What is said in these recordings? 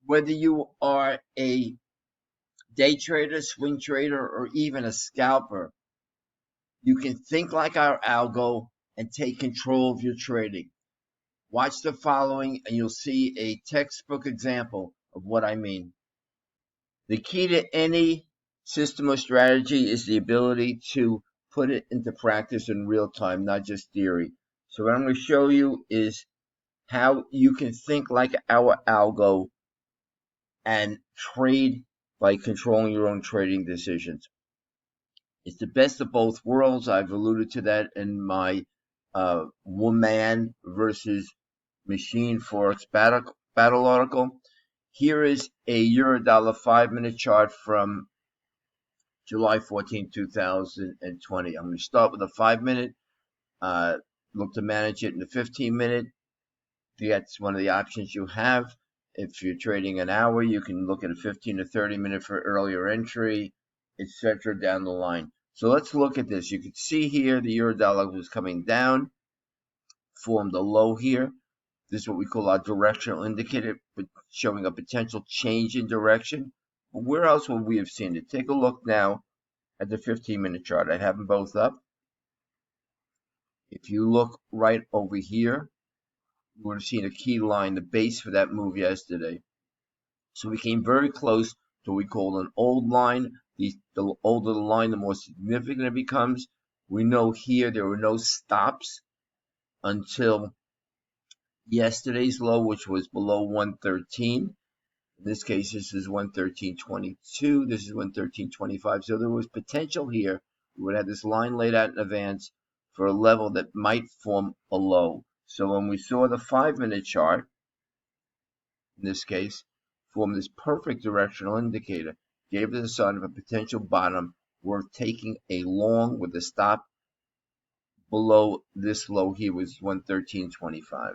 Whether you are a day trader, swing trader, or even a scalper, you can think like our algo and take control of your trading. Watch the following and you'll see a textbook example of what I mean. The key to any system or strategy is the ability to put it into practice in real time, not just theory. So what I'm going to show you is how you can think like our algo and trade by controlling your own trading decisions. It's the best of both worlds. I've alluded to that in my woman versus machine forex battle article. Here is a Eurodollar 5-minute chart from July 14, 2020. I'm going to start with a 5-minute. Look to manage it in the 15-minute. That's one of the options you have. If you're trading an hour, you can look at a 15 to 30-minute for earlier entry, etc. down the line. So let's look at this. You can see here the Eurodollar was coming down, formed a low here. This is what we call our directional indicator, showing a potential change in direction. But where else would we have seen it? Take a look now at the 15-minute chart. I have them both up. If you look right over here, you would have seen a key line, the base for that move yesterday. So we came very close to what we call an old line. The older the line, the more significant it becomes. We know here there were no stops until yesterday's low, which was below 113. In this case, this is 113.22. This is 113.25. So there was potential here. We would have this line laid out in advance for a level that might form a low. So when we saw the 5-minute chart, in this case, form this perfect directional indicator, gave us a sign of a potential bottom worth taking a long with a stop below this low here was 113.25.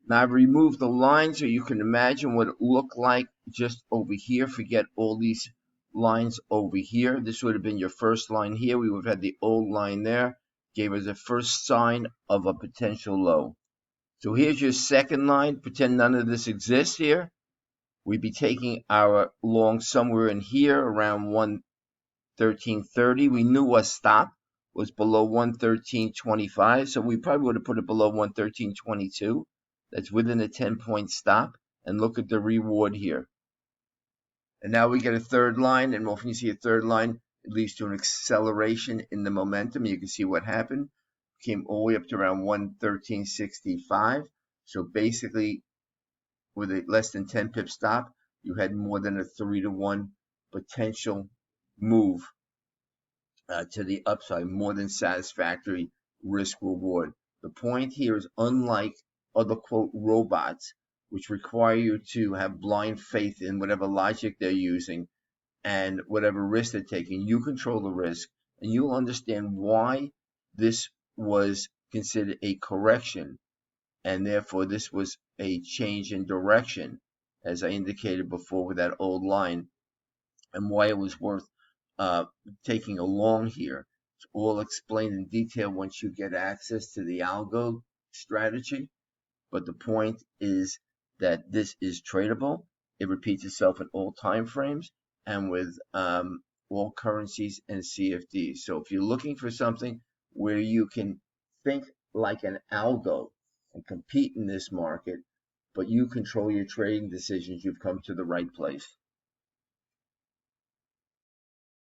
Now I've removed the line so you can imagine what it looked like just over here. Forget all these lines over here. This would have been your first line here. We would have had the old line there. Gave us a first sign of a potential low. So here's your second line. Pretend none of this exists here. We'd be taking our long somewhere in here around 113.30. We knew our stop was below 113.25, so we probably would have put it below 113.22. That's within a 10-point stop. And look at the reward here. And now we get a third line, and often you see a third line, it leads to an acceleration in the momentum. You can see what happened. Came all the way up to around 113.65. So basically, with a less than 10 pip stop, you had more than a 3-to-1 potential move to the upside, more than satisfactory risk reward. The point here is, unlike other quote robots, which require you to have blind faith in whatever logic they're using and whatever risk they're taking, you control the risk, and you'll understand why this was considered a correction, and therefore this was a change in direction, as I indicated before with that old line, and why it was worth taking a long here. It's all explained in detail once you get access to the algo strategy. But the point is that this is tradable. It repeats itself in all time frames and with all currencies and CFDs. So if you're looking for something where you can think like an algo and compete in this market, but you control your trading decisions, you've come to the right place.